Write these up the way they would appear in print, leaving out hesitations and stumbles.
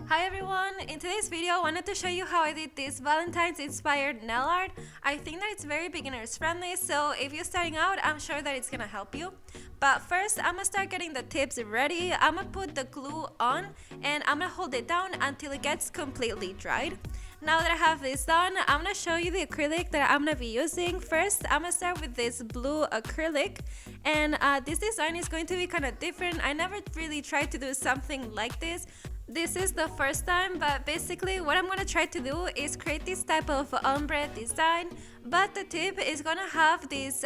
Hi everyone! In today's video, I wanted to show you how I did this Valentine's inspired nail art. I think that it's very beginners friendly, so if you're starting out, I'm sure that it's gonna help you. But first, I'm gonna start getting the tips ready. I'm gonna put the glue on and I'm gonna hold it down until it gets completely dried. Now that I have this done, I'm gonna show you the acrylic that I'm gonna be using. First, I'm gonna start with this blue acrylic, and this design is going to be kind of different. I never really tried to do something like this. This is the first time, but basically what I'm gonna try to do is create this type of ombre design, but the tip is gonna have this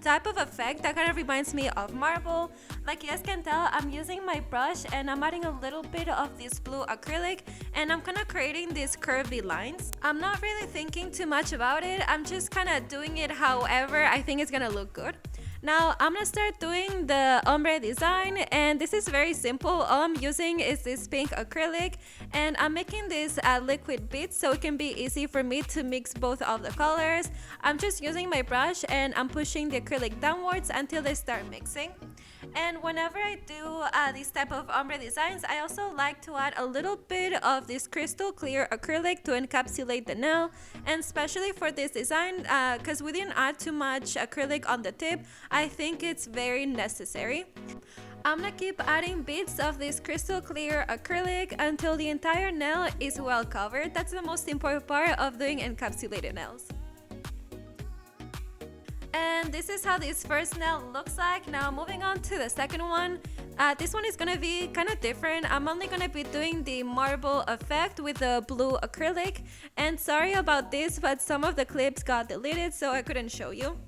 type of effect that kind of reminds me of marble. Like you guys can tell, I'm using my brush and I'm adding a little bit of this blue acrylic, and I'm kind of creating these curvy lines. I'm not really thinking too much about it, I'm just kind of doing it however I think it's gonna look good. Now I'm gonna start doing the ombre design, and this is very simple. All I'm using is this pink acrylic, and I'm making this liquid bits so it can be easy for me to mix both of the colors. I'm just using my brush and I'm pushing the acrylic downwards until they start mixing. And whenever I do these type of ombre designs, I also like to add a little bit of this crystal clear acrylic to encapsulate the nail, and especially for this design, because we didn't add too much acrylic on the tip, I think it's very necessary. I'm gonna keep adding bits of this crystal clear acrylic until the entire nail is well covered. That's the most important part of doing encapsulated nails. And this is how this first nail looks like. Now moving on to the second one. This one is gonna be kind of different. I'm only gonna be doing the marble effect with the blue acrylic. And sorry about this, but some of the clips got deleted, so I couldn't show you.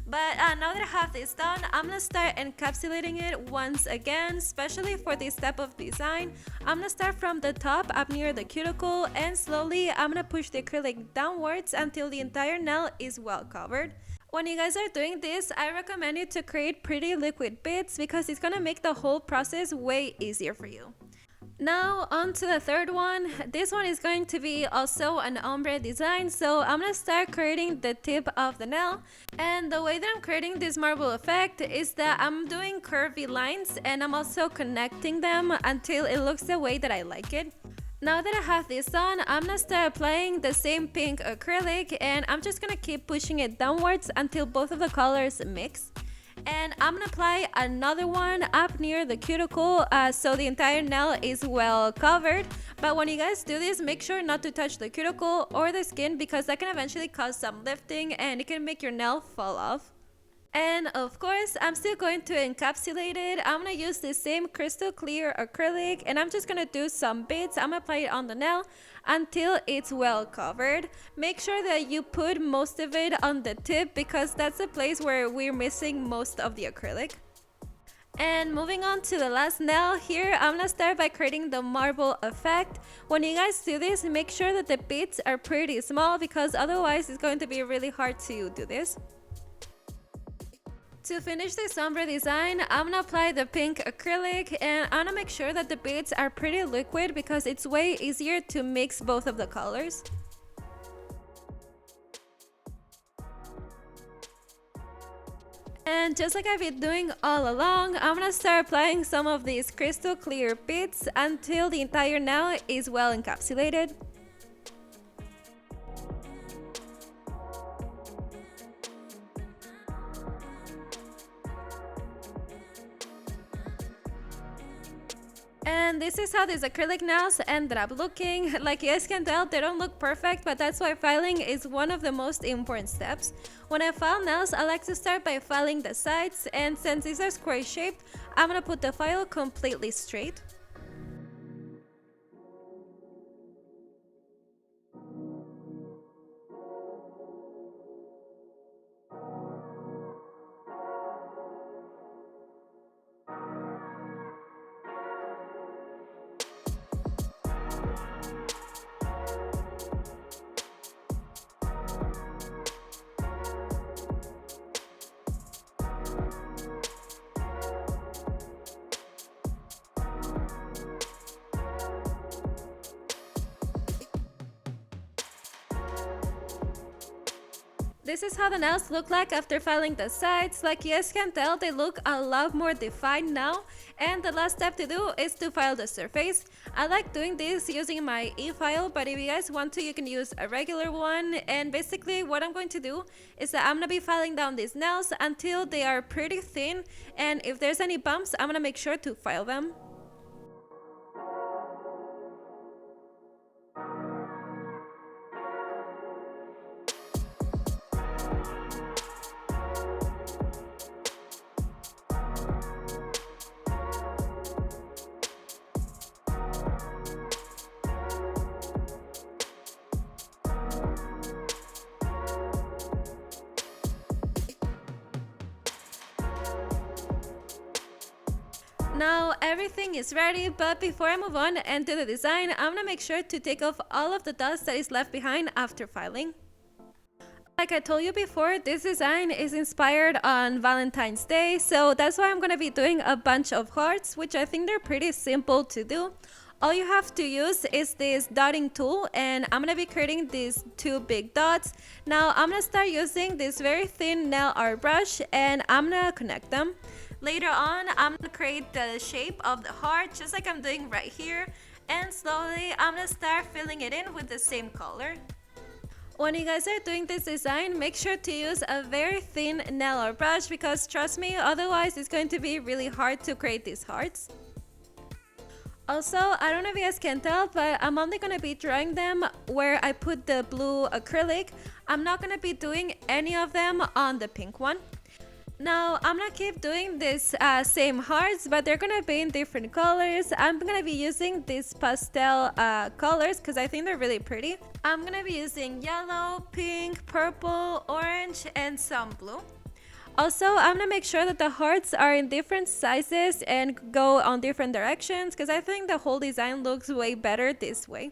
But now that I have this done, I'm gonna start encapsulating it once again, especially for this type of design. I'm gonna start from the top up near the cuticle, and slowly I'm gonna push the acrylic downwards until the entire nail is well covered. When you guys are doing this, I recommend you to create pretty liquid bits because it's gonna make the whole process way easier for you. Now on to the third one. This one is going to be also an ombre design, so I'm gonna start creating the tip of the nail. And the way that I'm creating this marble effect is that I'm doing curvy lines and I'm also connecting them until it looks the way that I like it. Now that I have this on, I'm gonna start applying the same pink acrylic, and I'm just gonna keep pushing it downwards until both of the colors mix. And I'm gonna apply another one up near the cuticle so the entire nail is well covered. But when you guys do this, make sure not to touch the cuticle or the skin because that can eventually cause some lifting and it can make your nail fall off. And of course, I'm still going to encapsulate it. I'm gonna use the same crystal clear acrylic, and I'm just gonna do some bits. I'm gonna apply it on the nail until it's well covered. Make sure that you put most of it on the tip because that's the place where we're missing most of the acrylic. And moving on to the last nail here, I'm gonna start by creating the marble effect. When you guys do this, make sure that the bits are pretty small because otherwise it's going to be really hard to do this. To finish this ombre design, I'm gonna apply the pink acrylic, and I'm gonna make sure that the bits are pretty liquid because it's way easier to mix both of the colors. And just like I've been doing all along, I'm gonna start applying some of these crystal clear bits until the entire nail is well encapsulated. And this is how these acrylic nails ended up looking. Like you guys can tell, they don't look perfect, but that's why filing is one of the most important steps. When I file nails, I like to start by filing the sides, and since these are square shaped, I'm gonna put the file completely straight. This is how the nails look like after filing the sides. Like you guys can tell, they look a lot more defined now. And the last step to do is to file the surface. I like doing this using my e-file, but if you guys want to, you can use a regular one. And basically what I'm going to do is that I'm going to be filing down these nails until they are pretty thin, and if there's any bumps, I'm going to make sure to file them. Now everything is ready, but before I move on and do the design, I'm gonna make sure to take off all of the dust that is left behind after filing. Like I told you before, this design is inspired on Valentine's Day, so that's why I'm gonna be doing a bunch of hearts, which I think they're pretty simple to do. All you have to use is this dotting tool, and I'm gonna be creating these two big dots. Now I'm gonna start using this very thin nail art brush, and I'm gonna connect them. Later on, I'm gonna create the shape of the heart, just like I'm doing right here, and slowly I'm gonna start filling it in with the same color. When you guys are doing this design, make sure to use a very thin nail art brush, because trust me, otherwise it's going to be really hard to create these hearts. Also, I don't know if you guys can tell, but I'm only going to be drawing them where I put the blue acrylic. I'm not going to be doing any of them on the pink one. Now, I'm going to keep doing this same hearts, but they're going to be in different colors. I'm going to be using these pastel colors because I think they're really pretty. I'm going to be using yellow, pink, purple, orange, and some blue. Also, I'm going to make sure that the hearts are in different sizes and go on different directions, because I think the whole design looks way better this way.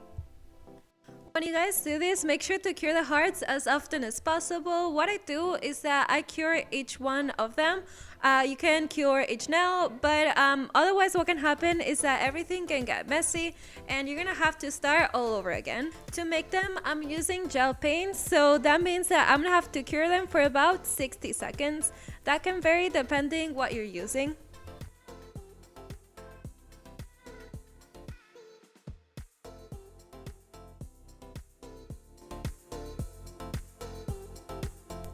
When you guys do this, make sure to cure the hearts as often as possible. What I do is that I cure each one of them. You can cure each nail, but otherwise what can happen is that everything can get messy and you're gonna have to start all over again. To make them, I'm using gel paint, so that means that I'm gonna have to cure them for about 60 seconds. That can vary depending what you're using.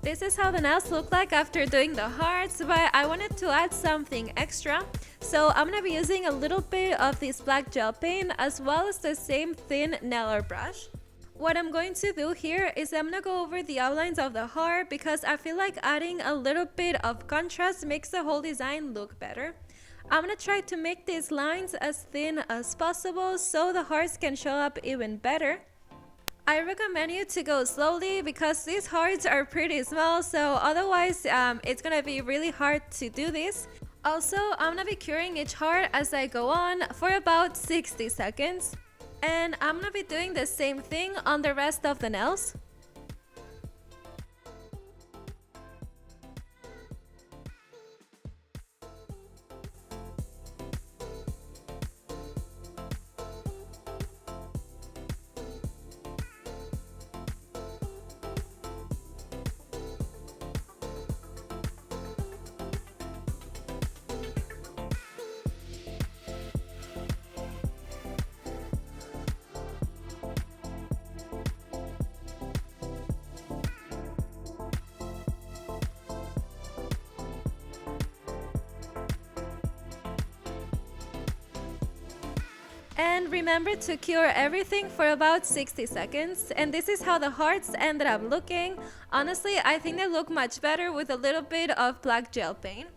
This is how the nails look like after doing the hearts, but I wanted to add something extra. So I'm going to be using a little bit of this black gel paint as well as the same thin nail art brush. What I'm going to do here is I'm going to go over the outlines of the heart, because I feel like adding a little bit of contrast makes the whole design look better. I'm going to try to make these lines as thin as possible so the hearts can show up even better. I recommend you to go slowly because these hearts are pretty small, so otherwise it's gonna be really hard to do this. Also, I'm gonna be curing each heart as I go on for about 60 seconds. And I'm gonna be doing the same thing on the rest of the nails. And remember to cure everything for about 60 seconds. And this is how the hearts ended up looking. Honestly, I think they look much better with a little bit of black gel paint.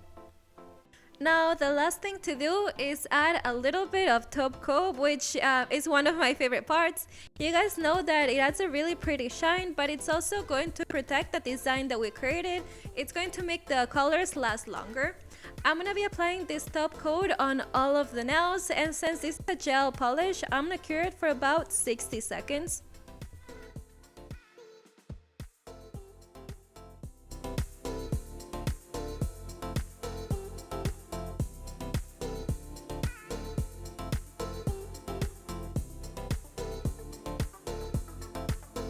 Now, the last thing to do is add a little bit of top coat, which is one of my favorite parts. You guys know that it adds a really pretty shine, but it's also going to protect the design that we created. It's going to make the colors last longer. I'm going to be applying this top coat on all of the nails, and since this is a gel polish, I'm going to cure it for about 60 seconds.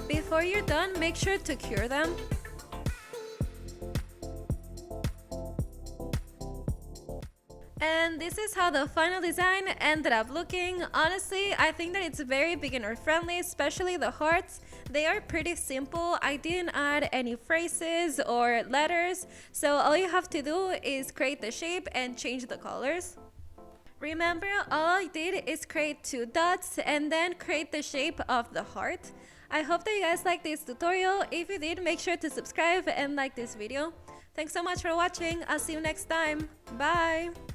Before you're done, make sure to cure them. And And this is how the final design ended up looking. Honestly, I think that it's very beginner friendly, especially the hearts. They are pretty simple. I didn't add any phrases or letters, so all you have to do is create the shape and change the colors. Remember, all I did is create 2 dots and then create the shape of the heart. I hope that you guys liked this tutorial. If you did, make sure to subscribe and like this video. Thanks so much for watching. I'll see you next time. Bye!